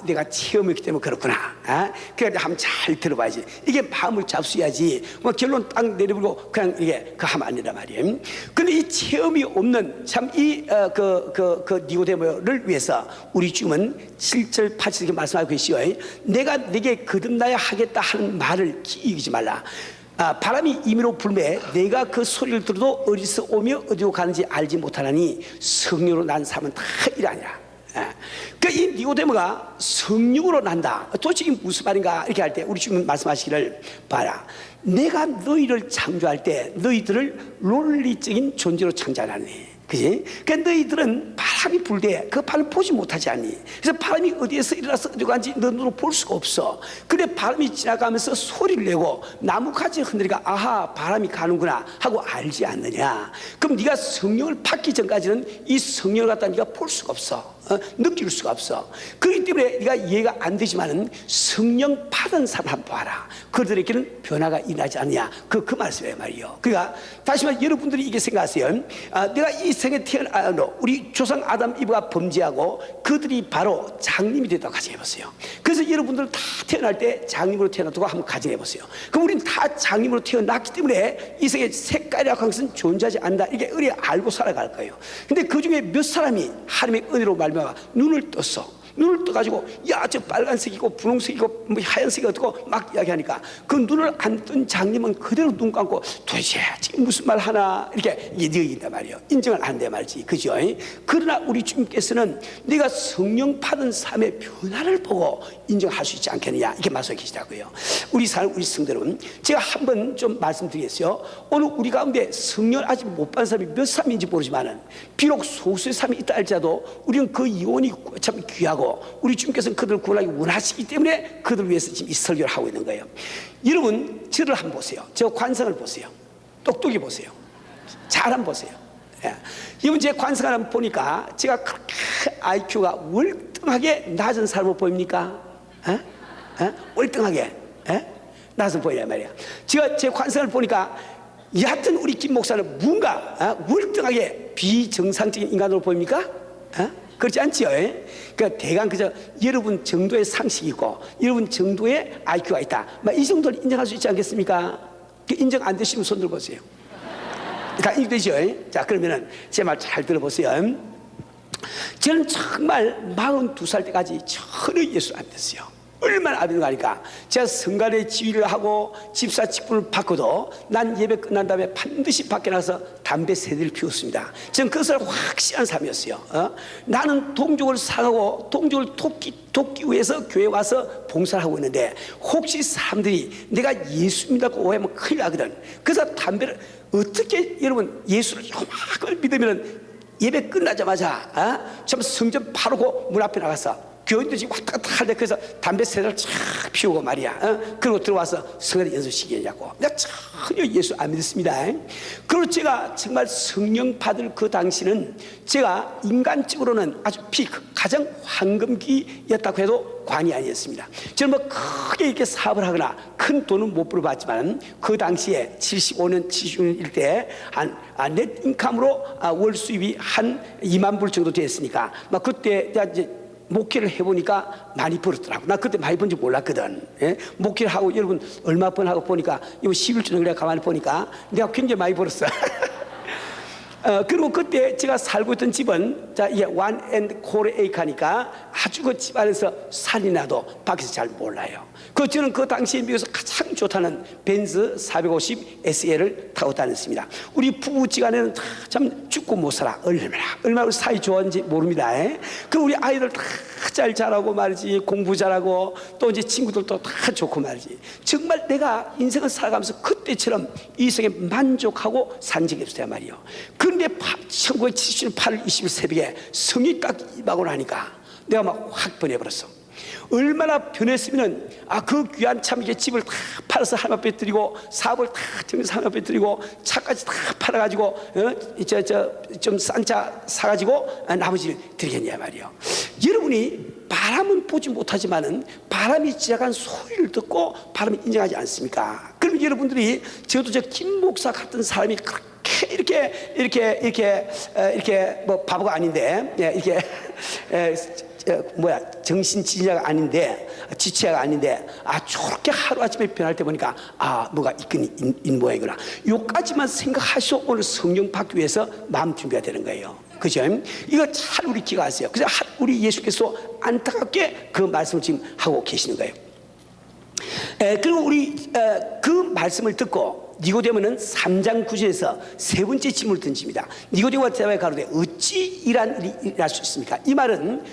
내가 체험했기 때문에 그렇구나. 그래 한번 잘 들어봐야지. 이게 마음을 잡수야지. 결론 딱 내려보고 그냥 이게 하면 안 된단 말이에요. 근데 이 체험이 없는 참 그 니고데모를 위해서 우리 주님은 7절 8절 이렇게 말씀하고 계시오. 내가 네게 거듭나야 하겠다 하는 말을 기이기지 말라. 바람이 임의로 불매 내가 그 소리를 들어도 어디서 오며 어디로 가는지 알지 못하나니 성령으로 난 사람은 다 이라니라. 그러니까 이 니고데모가 성령으로 난다. 도대체 이게 무슨 말인가 이렇게 할 때 우리 주님 말씀하시기를, 봐라, 내가 너희를 창조할 때 너희들을 논리적인 존재로 창조하니. 그지? 그러니까 너희들은 바람이 불 때 그 바람을 보지 못하지 않니? 그래서 바람이 어디에서 일어나서 어디로 가는지 너 눈으로 볼 수가 없어. 근데 바람이 지나가면서 소리를 내고 나뭇가지 흔들니까 바람이 가는구나 하고 알지 않느냐? 그럼 네가 성령을 받기 전까지는 이 성령을 갖다 네가 볼 수가 없어. 느낄 수가 없어. 그렇기 때문에 네가 이해가 안 되지만은 성령 받은 사람 한번 봐라. 그들에게는 변화가 일어나지 않느냐. 그 말씀이에요 말이에요. 그러니까 다시 말해, 여러분들이 이게 생각하세요. 내가 이 생에 우리 조상 아담 이브가 범죄하고 그들이 바로 장님이 됐다고 가정해보세요. 그래서 여러분들 다 태어날 때 장님으로 태어났다고 한번 가정해보세요. 그럼 우리는 다 장님으로 태어났기 때문에 이 생에 색깔이라고 하는 것은 존재하지 않는다, 이렇게 알고 살아갈 거예요. 근데 그 중에 몇 사람이 하나님의 은혜로 말미암아 눈을 떴어. 눈을 떠가지고 야 저 빨간색이고 분홍색이고 뭐 하얀색이 어떻고 막 이야기하니까 그 눈을 안 뜬 장님은 그대로 눈 감고 도대체 지금 무슨 말 하나 이렇게 얘기한단 말이에요. 인정을 안 한단 말이지, 그죠? 그러나 우리 주님께서는 네가 성령 받은 삶의 변화를 보고 인정할 수 있지 않겠느냐 이렇게 말씀해 계시다고요. 우리 성도 여러분, 제가 한번 좀 말씀드리겠어요. 오늘 우리 가운데 성령 아직 못 받은 사람이 몇 사람인지 모르지만은 비록 소수의 사람이 있다 할지라도 우리는 그 이혼이 참 귀하고 우리 주님께서는 그들을 구원하기 원하시기 때문에 그들을 위해서 지금 이 설교를 하고 있는 거예요. 여러분 저를 한번 보세요. 저 관성을 보세요. 똑똑히 보세요. 잘 한번 보세요. 예. 이번 제 관성을 한번 보니까 제가 그렇게 IQ가 월등하게 낮은 사람으로 보입니까? 월등하게 낮은 보이란 말이야. 제가 제 관성을 보니까 여하튼 우리 김 목사는 뭔가 월등하게 비정상적인 인간으로 보입니까? 그렇지 않지요? 그러니까 대강 그저 여러분 정도의 상식이 있고 여러분 정도의 IQ가 있다, 이 정도를 인정할 수 있지 않겠습니까? 인정 안 되시면 손 들어보세요. 다 인정되죠? 자, 그러면은 제 말 잘 들어보세요. 저는 정말 42살 때까지 전혀 예수 안 됐어요. 얼마나 안 되는가. 제가 성간의 지휘를 하고 집사 직분을 받고도 난 예배 끝난 다음에 반드시 밖에 나가서 담배 세 대를 피웠습니다. 저는 그것을 확실한 삶이었어요. 나는 동족을 사랑하고 동족을 돕기 위해서 교회에 와서 봉사를 하고 있는데 혹시 사람들이 내가 예수 믿다고 오해하면 큰일 나거든. 그래서 담배를 어떻게, 여러분 예수를 요만큼을 믿으면 예배 끝나자마자 참 성전 바로 그 문 앞에 나가서 교인들 지금 왔다 갔다 할 때 그래서 담배 세 대를 쫙 피우고 말이야. 그리고 들어와서 성가대 연습시키냐고. 내가 전혀 예수 안 믿습니다. 그리고 제가 정말 성령 받을 그 당시는 제가 인간적으로는 아주 피크, 가장 황금기였다고 해도 관이 아니었습니다. 저는 뭐 크게 이렇게 사업을 하거나 큰 돈은 못 벌어봤지만 그 당시에 75년, 76년일 때 한 넷 인컴으로 월 수입이 한 2만 불 정도 됐으니까 막 그때 이제 목회를 해보니까 많이 벌었더라고. 나 그때 많이 번지 몰랐거든. 목회를 하고 여러분 얼마 번 하고 보니까 이거 11주 정도 가만히 보니까 내가 굉장히 많이 벌었어. 그리고 그때 제가 살고 있던 집은 이게 원앤콜 에이카니까 아주 그 집안에서 살이 나도 밖에서 잘 몰라요. 저는 그 당시에 미국에서 가장 좋다는 벤츠 450 SL을 타고 다녔습니다. 우리 부부지간에는 참 죽고 못 살아. 얼마나 사이 좋았는지 모릅니다. 그 우리 아이들 다 잘 자라고 말이지, 공부 잘하고 또 이제 친구들도 다 좋고 말이지. 정말 내가 인생을 살아가면서 그때처럼 이생에 만족하고 산 적이 없어요 말이요. 그런데 1970년 8월 20일 새벽에 성이 딱 임하고 나니까 내가 막 확 변해버렸어. 얼마나 변했으면은 그 귀한 참 이게 집을 다 팔아서 하나님 앞에 드리고 사업을 다 정해서 하나님 앞에 드리고 차까지 다 팔아가지고 좀 싼 차 사가지고 나머지를 드리겠냐 말이요. 여러분이 바람은 보지 못하지만은 바람이 지나간 소리를 듣고 바람이 인정하지 않습니까? 그럼 여러분들이 저도 저 김 목사 같은 사람이 그렇게 이렇게 뭐 바보가 아닌데 이렇게 정신지휘자가 아닌데 지체가 아닌데 저렇게 하루아침에 변할 때 보니까 뭐가 있긴 모양이구나. 요까지만 생각하시고 오늘 성령 받기 위해서 마음 준비가 되는 거예요. 그죠? 이거 잘 우리 기억하세요. 그래서 우리 예수께서 안타깝게 그 말씀을 지금 하고 계시는 거예요. 그리고 우리 그 말씀을 듣고 니고데모는 3장 9절에서 세 번째 질문을 던집니다. 니고데모가 대답하여 가로되 어찌 이러한 일이 일어날 수 있습니까? 이 말은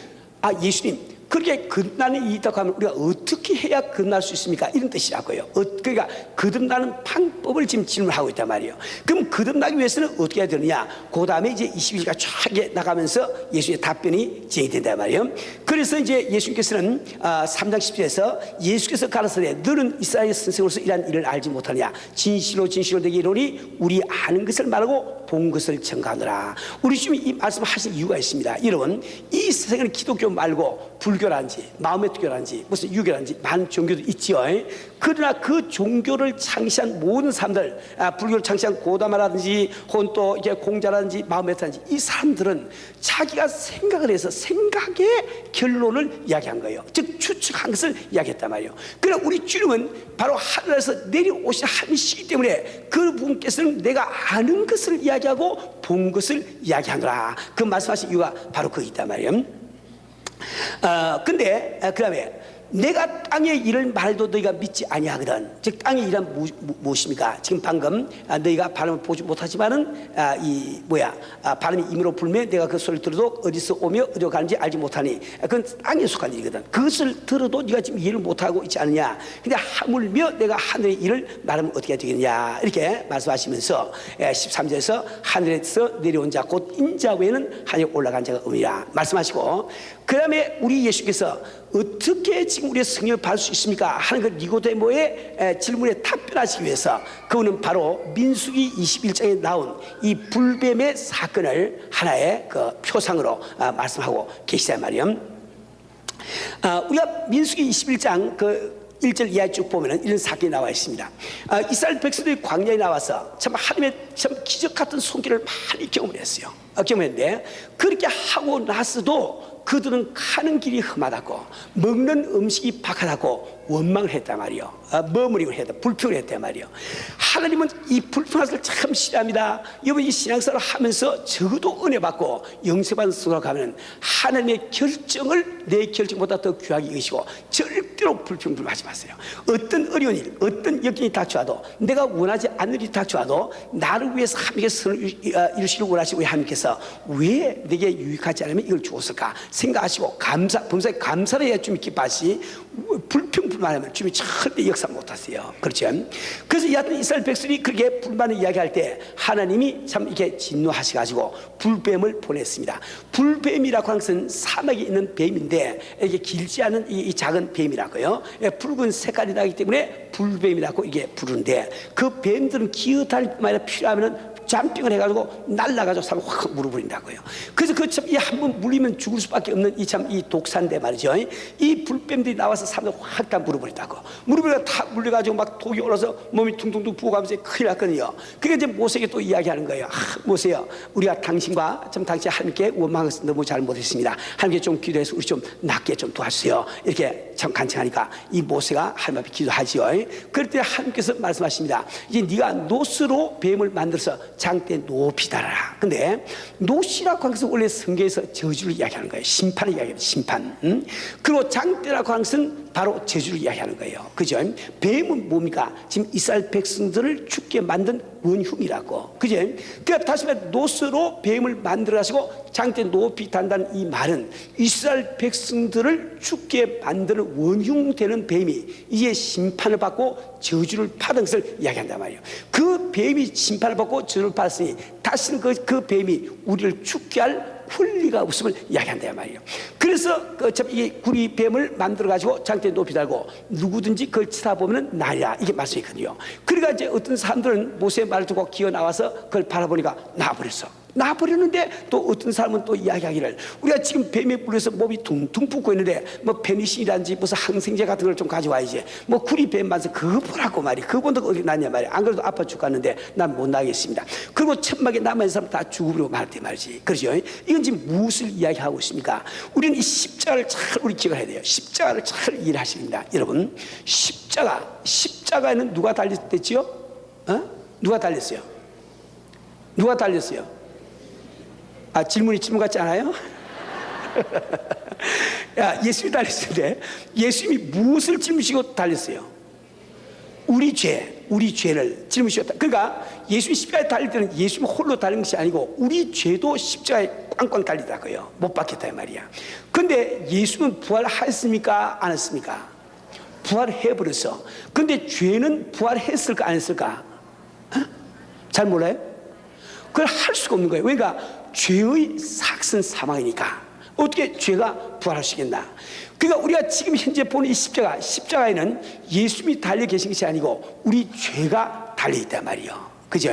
예수님 그렇게 거듭나는 일이 있다고 하면 우리가 어떻게 해야 거듭날 수 있습니까? 이런 뜻이라고요. 그러니까 거듭나는 방법을 지금 질문하고 있단 말이에요. 그럼 거듭나기 위해서는 어떻게 해야 되느냐? 그 다음에 이제 21절가 쫙 나가면서 예수의 답변이 진행이 된단 말이에요. 그래서 이제 예수님께서는 3장 10절에서 예수께서 가라사대 너는 이스라엘 선생으로서 이러한 일을 알지 못하느냐? 진실로 진실로 내게 이르노니 우리 아는 것을 말하고 본 것을 전가하노라. 우리 지금 이 말씀을 하신 이유가 있습니다. 여러분 이 세상에는 기독교 말고 불교라든지 마음의 교라든지 무슨 유교라든지 많은 종교도 있지요. 그러나 그 종교를 창시한 모든 사람들, 불교를 창시한 고다마라든지 혹은 또 이제 공자라든지 마음에타든지 이 사람들은 자기가 생각을 해서 생각의 결론을 이야기한 거예요. 즉 추측한 것을 이야기했단 말이에요. 그러나 우리 주님은 바로 하늘에서 내려오신 하나님이시기 때문에 그 분께서는 내가 아는 것을 이야기하고 본 것을 이야기하노라. 그 말씀하신 이유가 바로 거기 있단 말이에요. 근데 그다음에 내가 땅의 일을 말도 너희가 믿지 아니하거든. 즉 땅의 일은 무엇입니까? 지금 방금 너희가 바람을 보지 못하지만은 바람이 임으로 불면 내가 그 소리를 들어도 어디서 오며 어디로 가는지 알지 못하니 그건 땅에 속한 일이거든. 그것을 들어도 네가 지금 이해를 못하고 있지 않느냐. 근데 하물며 내가 하늘의 일을 말하면 어떻게 되겠냐 이렇게 말씀하시면서 13절에서 하늘에서 내려온 자 곧 인자 외에는 하늘에 올라간 자가 없느니라 말씀하시고, 그 다음에 우리 예수께서 어떻게 지금 우리의 성령을 받을 수 있습니까 하는 그 니고데모의 질문에 답변하시기 위해서 그분은 바로 민수기 21장에 나온 이 불뱀의 사건을 하나의 그 표상으로 말씀하고 계시단 말이에요. 우리가 민수기 21장 그 1절 이하에 쭉 보면 이런 사건이 나와 있습니다. 이스라엘 백성들이 광야에 나와서 참 하나님의 참 기적 같은 손길을 많이 경험을 했어요. 경험했는데 그렇게 하고 나서도 그들은 가는 길이 험하다고, 먹는 음식이 박하다고 원망을 했단 말이요. 머무리고 했다, 불평을 했단 말이요. 하나님은 이 불평한 것을 참 싫어합니다. 여러분 이 신앙생활을 하면서 적어도 은혜 받고 영세받은 성으로 가면 하나님의 결정을 내 결정보다 더 귀하게 여기시고 절대로 불평불만하지 마세요. 어떤 어려운 일, 어떤 역경이 닥쳐와도, 내가 원하지 않는 일이 닥쳐와도 나를 위해서 하나님께서 선을 이루시길 원하시고 하나님께서 왜 내게 유익하지 않으면 이걸 주었을까 생각하시고 범사에 감사를 해야 주님이 기뻐하시, 불평불만하면 주님이 절대 역사 못하세요. 그렇죠? 그래서 여하튼 이스라엘 백성이 그렇게 불만을 이야기할 때 하나님이 참 이렇게 진노하셔가지고 불뱀을 보냈습니다. 불뱀이라고 하는 것은 사막에 있는 뱀인데 이게 길지 않은 이 작은 뱀이라고요. 붉은 색깔이 나기 때문에 불뱀이라고 이게 부르는데, 그 뱀들은 기어다닐 뿐만 아니라 필요하면 잠빙을 해가지고 날라가지고 사람 확 물어버린다고요. 그래서 그 참 이 한 번 물리면 죽을 수밖에 없는 이 독사인데 말이죠. 이 불뱀들이 나와서 사람들 확 다 물어버린다고. 물어버리가 다 물려가지고 막 독이 올라서 몸이 퉁퉁퉁 부어가면서 큰일 났거든요. 그게 이제 모세에게 또 이야기하는 거예요. 모세요, 우리가 당신과 당신 하나님께 원망한 것을 너무 잘못했습니다. 하나님께 좀 기도해서 우리 좀 낫게 좀 도와주세요. 이렇게 참 간청하니까 이 모세가 하나님 앞에 기도하지요. 그럴 때 하나님께서 말씀하십니다. 이제 네가 노스로 뱀을 만들어서 장대 높이 달아라. 근데 노시라고 하는 것은 원래 성경에서 저주를 이야기하는 거예요. 심판을 이야기합니다. 심판. 그리고 장대라고 하는 것은 바로 저주를 이야기하는 거예요. 그죠? 뱀은 뭡니까? 지금 이스라엘 백성들을 죽게 만든 원흉이라고. 그죠? 그러니까 다시 말해 노스로 뱀을 만들어 가지고 장대 높이 단다는 이 말은 이스라엘 백성들을 죽게 만드는 원흉되는 뱀이 이제 심판을 받고 저주를 받은 것을 이야기한단 말이에요. 그 뱀이 심판을 받고 저주를 받았으니 다시는 그 뱀이 우리를 죽게 할 권리가 없음을 이야기한단 말이에요. 그래서 이 구리 뱀을 만들어 가지고 장대 높이 달고 누구든지 그걸 쳐다보면 나리라, 이게 말씀이거든요. 그러니까 이제 어떤 사람들은 모세의 말을 듣고 기어 나와서 그걸 바라보니까 나와버렸어. 나와버렸는데 또 어떤 사람은 또 이야기하기를, 우리가 지금 뱀에 물려서 몸이 퉁퉁 붓고 있는데 뭐 페니실이라든지 무슨 항생제 같은 걸 좀 가져와야지, 뭐 구리뱀 만서 그거 보라고 말이야. 그거보다 어디 낫냐 말이야. 안 그래도 아파 죽겠는데 난 못 나겠습니다. 그리고 천막에 남아있는 사람 다 죽으려고 말할 때 말이지. 그렇죠? 이건 지금 무엇을 이야기하고 있습니까? 우리는 이 십자가를 잘 우리 기억해야 돼요. 십자가를 잘 이해하십니다. 여러분, 십자가에는 누가 달렸댔지요? 누가 달렸어요? 누가 달렸어요? 질문이 질문 같지 않아요? 예수님이 달렸는데 예수님이 무엇을 짊으시고 달렸어요? 우리 죄를 짊으시고. 그러니까 예수님이 십자가에 달릴 때는 예수님이 홀로 달린 것이 아니고 우리 죄도 십자가에 꽝꽝 달리다고요. 못 박혔다 이 말이야. 그런데 예수님은 부활했습니까? 안 했습니까? 부활해버렸어. 근데 죄는 부활했을까 안 했을까? 잘 몰라요? 그걸 할 수가 없는 거예요. 그러니까 죄의 삭은 사망이니까 어떻게 죄가 부활할 수 있겠나? 그러니까 우리가 지금 현재 보는 이 십자가에는 예수님이 달려 계신 것이 아니고 우리 죄가 달려 있단 말이에요. 그죠?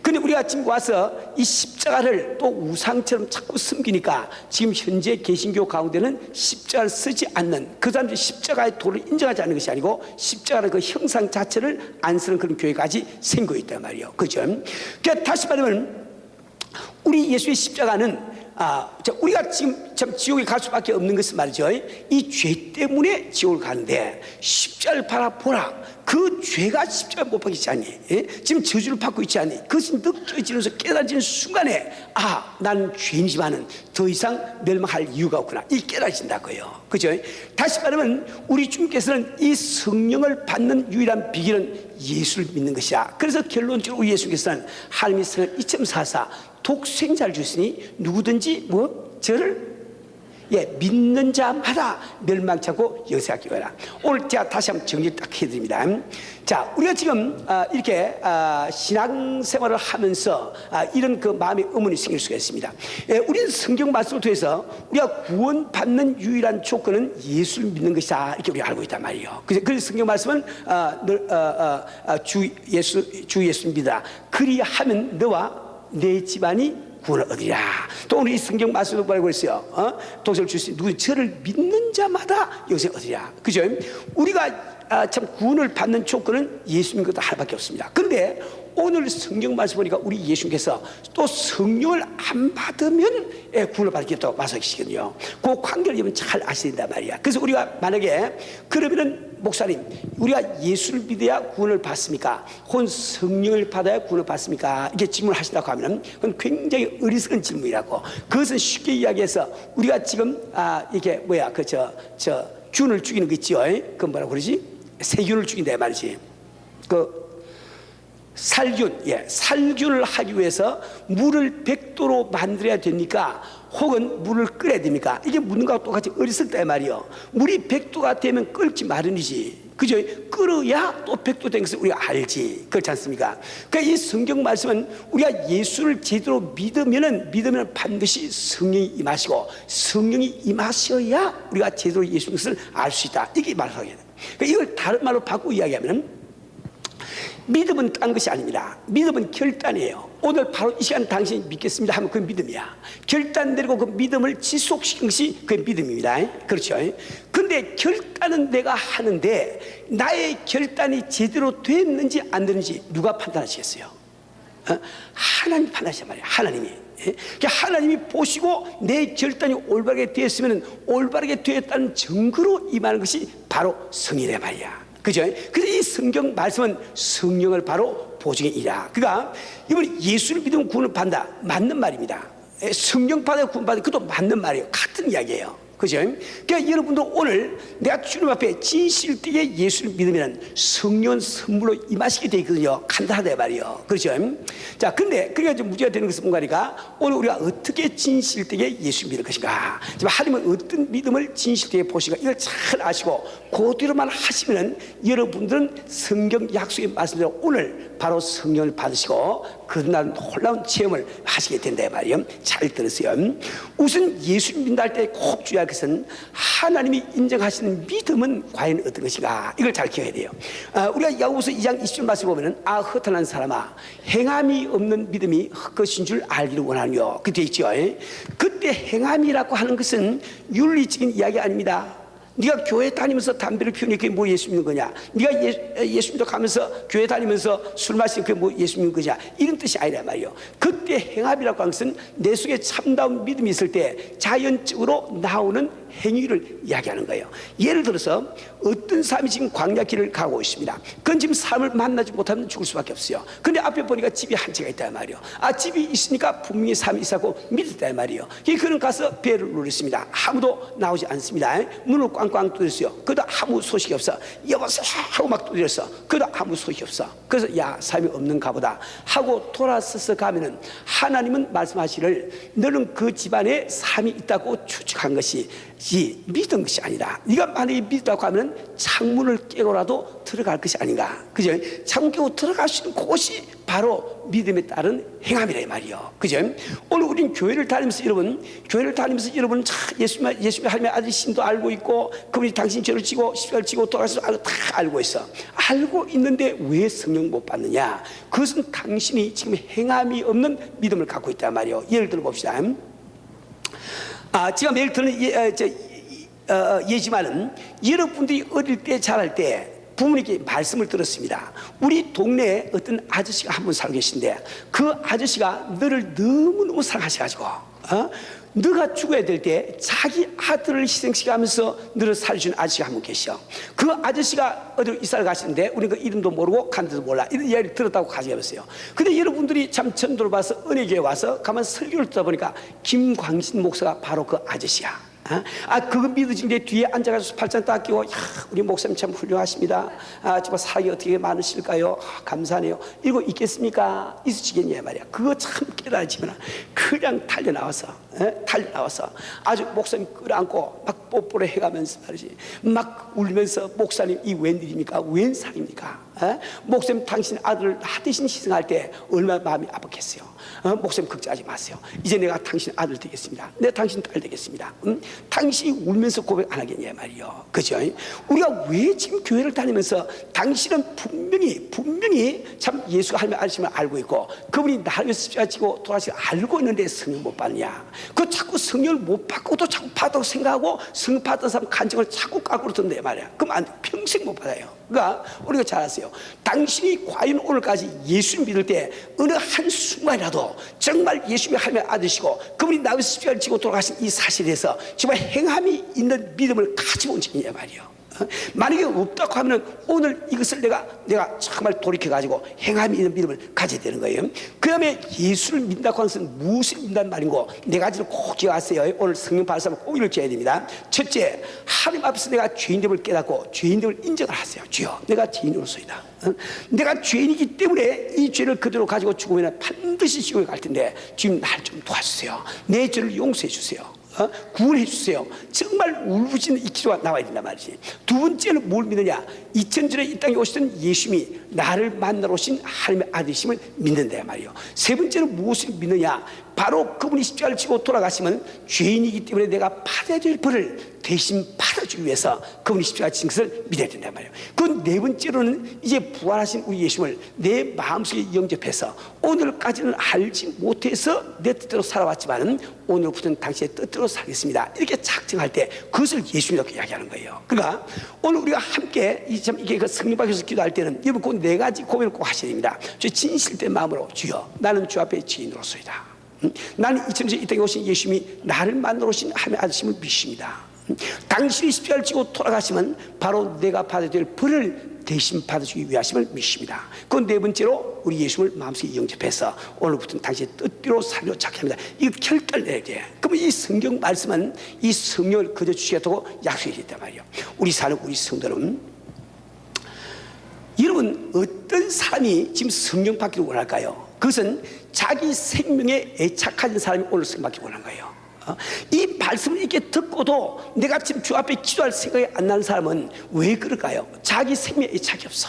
근데 우리가 지금 와서 이 십자가를 또 우상처럼 자꾸 섬기니까 지금 현재 개신교 가운데는 십자가를 쓰지 않는, 그 사람들이 십자가의 도를 인정하지 않는 것이 아니고 십자가의 그 형상 자체를 안 쓰는 그런 교회까지 생겨 있단 말이에요. 그죠? 그러니까 다시 말하면 우리 예수의 십자가는 우리가 지금 참 지옥에 갈 수밖에 없는 것은 말이죠. 이 죄 때문에 지옥을 가는데 십자가를 바라보라. 그 죄가 십자가에 못 박히지 않니? 예? 지금 저주를 받고 있지 않니? 그것이 느껴지면서 깨달아지는 순간에 아, 나는 죄인이지만은 더 이상 멸망할 이유가 없구나, 이 깨달아진다고요. 그죠? 다시 말하면 우리 주님께서는 이 성령을 받는 유일한 비결은 예수를 믿는 것이야. 그래서 결론적으로 우리 예수께서는 하나님의 성을 2.44 독생자를 주시니 누구든지 저를 믿는 자마다 멸망치 않고 영생하게 하라. 오늘 제가 다시 한번 정리 딱 해드립니다. 자, 우리가 지금 이렇게 신앙생활을 하면서 이런 그 마음의 의문이 생길 수가 있습니다. 우리는 성경 말씀을 통해서 우리가 구원받는 유일한 조건은 예수를 믿는 것이다, 이렇게 우리가 알고 있단 말이에요. 그래서 성경 말씀은 주 예수 믿으라, 그리하면 너와 내 집안이 구원을 얻으리라. 또 오늘 이 성경 말씀도 뭐라고 했어요? 독생을 주신 누구 저를 믿는 자마다 영생 얻으리라. 그죠? 우리가 참 구원을 받는 조건은 예수님 것도 하나밖에 없습니다. 그런데 오늘 성경 말씀 보니까 우리 예수님께서 또 성령을 안 받으면 구원을 받겠다고 말씀하시거든요. 그 관계를 여러분 잘 아셔야 된단 말이야. 그래서 우리가 만약에 그러면은 목사님, 우리가 예수를 믿어야 구원을 받습니까? 혹은 성령을 받아야 구원을 받습니까? 이렇게 질문을 하신다고 하면 그건 굉장히 어리석은 질문이라고. 그것은 쉽게 이야기해서 우리가 지금 이게 균을 죽이는 거 있죠? 그 뭐라고 그러지? 세균을 죽인다 말이지. 살균을 하기 위해서 물을 100도로 만들어야 됩니까? 혹은 물을 끓여야 됩니까? 이게 묻는 거하고 똑같이 어리석다 말이요. 물이 100도가 되면 끓지 마련이지. 그죠? 끓어야 또 100도 된 것을 우리가 알지. 그렇지 않습니까? 그러니까 이 성경 말씀은 우리가 예수를 제대로 믿으면 반드시 성령이 임하시고, 성령이 임하셔야 우리가 제대로 예수의 것을 알 수 있다, 이게 말하게 돼요. 그러니까 이걸 다른 말로 바꾸고 이야기하면 믿음은 딴 것이 아닙니다. 믿음은 결단이에요. 오늘 바로 이 시간 당신이 믿겠습니다 하면 그게 믿음이야. 결단 내리고 그 믿음을 지속시킨 것이 그게 믿음입니다. 그렇죠? 근데 결단은 내가 하는데 나의 결단이 제대로 됐는지 안 됐는지 누가 판단하시겠어요? 하나님이 판단하시단 말이에요. 하나님이. 그러니까 하나님이 보시고 내 결단이 올바르게 되었으면 올바르게 되었다는 증거로 임하는 것이 바로 성이란 말이야. 그죠? 그래서 이 성경 말씀은 성령을 바로 보증의 이라. 그러니까 이번 예수를 믿으면 구원을 받는다, 맞는 말입니다. 성령 받아야 구원 받는, 그것도 맞는 말이에요. 같은 이야기예요. 그죠? 그러니까 여러분도 오늘 내가 주님 앞에 진실되게 예수를 믿으면 성령 선물로 임하시게 되어 있거든요. 간단하다 말이에요. 그렇죠? 자, 근데 그러니까 좀 문제가 되는 것은 뭔가니까 오늘 우리가 어떻게 진실되게 예수 믿을 것인가? 지금 하나님은 어떤 믿음을 진실되게 보시는가? 이걸 잘 아시고 그대로만 하시면 여러분들은 성경 약속의 말씀대로 오늘 바로 성령을 받으시고 그날 놀라운 체험을 하시게 된다 말이에요. 잘 들으세요. 우선 예수 믿는다 할 때 꼭 주의할 것은 하나님이 인정하시는 믿음은 과연 어떤 것인가, 이걸 잘 기억해야 돼요. 우리가 야고보서 2장 20절 말씀 보면은 허탄한 사람아, 행함이 없는 믿음이 헛것인 줄 알기를 원하노, 그때 있죠. 그때 행함이라고 하는 것은 윤리적인 이야기 아닙니다. 네가 교회 다니면서 담배를 피우니 그게 뭐 예수 믿는 거냐? 네가 예수 믿어 가면서 교회 다니면서 술 마시니 그게 뭐 예수 믿는 거냐? 이런 뜻이 아니란 말이에요. 그때 행함이라고 하는 것은 내 속에 참다운 믿음이 있을 때 자연적으로 나오는 행위를 이야기하는 거예요. 예를 들어서 어떤 사람이 지금 광야길을 가고 있습니다. 그건 지금 사람을 만나지 못하면 죽을 수밖에 없어요. 근데 앞에 보니까 집이 한 채가 있단 말이에요. 집이 있으니까 분명히 사람이 있었고 믿었단 말이에요. 그는 가서 배를 누렸습니다. 아무도 나오지 않습니다. 문을 꽝꽝 뚫었어요. 그래도 아무 소식이 없어. 여보세요 하고 막 두드렸어. 그래도 아무 소식이 없어. 그래서 야, 사람이 없는가 보다 하고 돌아서서 가면은 하나님은 말씀하시기를 너는 그 집안에 사람이 있다고 추측한 것이 믿은 것이 아니라, 네가 만약에 믿다고 하면 창문을 깨고라도 들어갈 것이 아닌가. 그죠? 창문 깨고 들어갈 수 있는 그것이 바로 믿음에 따른 행함이라 이 말이요. 그죠? 오늘 우린 교회를 다니면서 여러분 예수님 하나님의 아들 신도 알고 있고 그분이 당신 죄를 지고 십자가를 지고 돌아가서 다 알고 있어. 알고 있는데 왜 성령 못 받느냐? 그것은 당신이 지금 행함이 없는 믿음을 갖고 있단 말이요. 예를 들어 봅시다. 제가 매일 드는 예지만은 여러분들이 어릴 때 자랄 때 부모님께 말씀을 들었습니다. 우리 동네에 어떤 아저씨가 한 분 살고 계신데 그 아저씨가 너를 너무너무 사랑하셔가지고 너가 죽어야 될 때 자기 아들을 희생시키면서 너를 살려준 아저씨가 한 분 계셔. 그 아저씨가 어디로 이사를 가시는데 우리는 그 이름도 모르고 간데도 몰라. 이런 이야기를 들었다고 가져가봤어요. 근데 여러분들이 참 전도를 봐서 은혜교회 와서 가만 설교를 듣다 보니까 김광신 목사가 바로 그 아저씨야. 그거 믿어진 게 뒤에 앉아가지고 팔짱 딱 끼고, 야, 우리 목사님 참 훌륭하십니다. 정말 사랑이 어떻게 많으실까요? 감사하네요. 이거 있겠습니까? 있으시겠냐 말이야. 그거 참 깨달아지면 그냥 달려나와서 아주 목사님 끌어안고 막 뽀뽀를 해가면서 말이지, 막 울면서 목사님 이 웬일입니까? 웬 상입니까? 목사님 당신 아들을 나 대신 희생할 때 얼마나 마음이 아팠겠어요. 목사님 걱정하지 마세요. 이제 내가 당신 아들 되겠습니다. 내가 당신 딸 되겠습니다. 당신이 울면서 고백 안 하겠냐 말이요. 그죠? 우리가 왜 지금 교회를 다니면서 당신은 분명히 참 예수가 하나님의 아들심을 알고 있고 그분이 나를 위해서 십자가 지고 돌아가시고 알고 있는데 성령 못 받느냐? 그 자꾸 성령을 못 받고 또 자꾸 받다고 생각하고 성령 받던 사람 간증을 자꾸 까꾸로 든다 말이야. 그럼 안 돼. 평생 못 받아요. 그러니까 우리가 잘 아세요. 당신이 과연 오늘까지 예수 믿을 때 어느 한순간이라도 정말 예수님이 하나님의 아들이시고 그분이 나를 위해서 십자가를 지고 돌아가신 이 사실에 대해서 정말 행함이 있는 믿음을 가지고 온 적이냐 말이에요. 만약에 없다고 하면 오늘 이것을 내가 정말 돌이켜가지고 행함이 있는 믿음을 가져야 되는 거예요. 그 다음에 예수를 믿는다고 하는 것은 무엇을 믿는다는 말인고 네 가지를 꼭 기억하세요. 오늘 성령 받을 사람은 꼭 읽어야 됩니다. 첫째, 하나님 앞에서 내가 죄인됨을 깨닫고 죄인됨을 인정을 하세요. 주여, 내가 죄인으로서이다. 내가 죄인이기 때문에 이 죄를 그대로 가지고 죽으면 반드시 지옥에 갈 텐데 주님 날 좀 도와주세요. 내 죄를 용서해 주세요. 구원해 주세요. 정말 울부짖는 이 기도가 나와야 된단 말이지. 두 번째는 뭘 믿느냐? 2000전에 이 땅에 오시던 예수님이 나를 만나러 오신 하나님의 아들이심을 믿는다 말이에요. 세 번째는 무엇을 믿느냐? 바로 그분이 십자가를 지고 돌아가시면 죄인이기 때문에 내가 받아야 될 벌을 대신 받아주기 위해서 그분이 십자가를 지신 것을 믿어야 된단 말이에요. 그 네 번째로는 이제 부활하신 우리 예수님을 내 마음속에 영접해서 오늘까지는 알지 못해서 내 뜻대로 살아왔지만 오늘부터는 당신의 뜻대로 살겠습니다. 이렇게 작정할 때 그것을 예수님이라고 이야기하는 거예요. 그러니까 오늘 우리가 함께 이게 그 성령 받으셔서 기도할 때는 여러분 그 네 가지 고백을 꼭 하셔야 됩니다. 진실된 마음으로 주여 나는 주 앞에 죄인으로소이다. 나는 2000년 이 땅에 오신 예수님이 나를 만나러 오신 하나님의 아들심을 믿습니다. 당신이 십자가를 지고 돌아가시면 바로 내가 받아야 될 벌을 대신 받아주기 위하심을 믿습니다. 그 네 번째로 우리 예수님을 마음속에 영접해서 오늘부터는 당신의 뜻대로 살려 찾게 합니다. 이거 결단을 내야 돼. 그러면 이 성경 말씀은 이 성령을 거저 주시겠다고 약속이 있단 말이에요. 우리 사는 우리 성도는 여러분 어떤 사람이 지금 성령 받기를 원할까요? 그것은 자기 생명에 애착하는 사람이 오늘 성령 받기를 원하는 거예요. 이 말씀을 이렇게 듣고도 내가 지금 주 앞에 기도할 생각이 안 나는 사람은 왜 그럴까요? 자기 생명에 애착이 없어.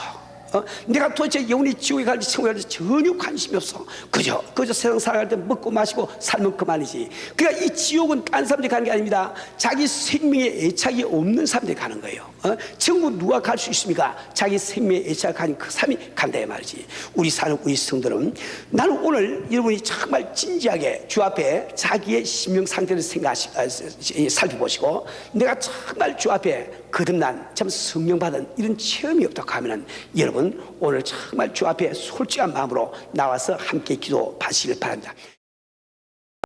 내가 도대체 영원히 지옥에 갈지 천국에 갈지 전혀 관심이 없어. 그저 세상 살아갈 때 먹고 마시고 살면 그만이지. 그러니까 이 지옥은 딴 사람들이 가는 게 아닙니다. 자기 생명에 애착이 없는 사람들이 가는 거예요. 천국 누가 갈 수 있습니까? 자기 생명에 애착을 가진 그 사람이 간다 이 말이지. 우리 사는 우리 성도는 나는 오늘 여러분이 정말 진지하게 주 앞에 자기의 심령 상태를 살펴보시고 내가 정말 주 앞에 거듭난 참 성령 받은 이런 체험이 없다고 하면은 여러분 오늘 정말 주 앞에 솔직한 마음으로 나와서 함께 기도 받으시길 바랍니다.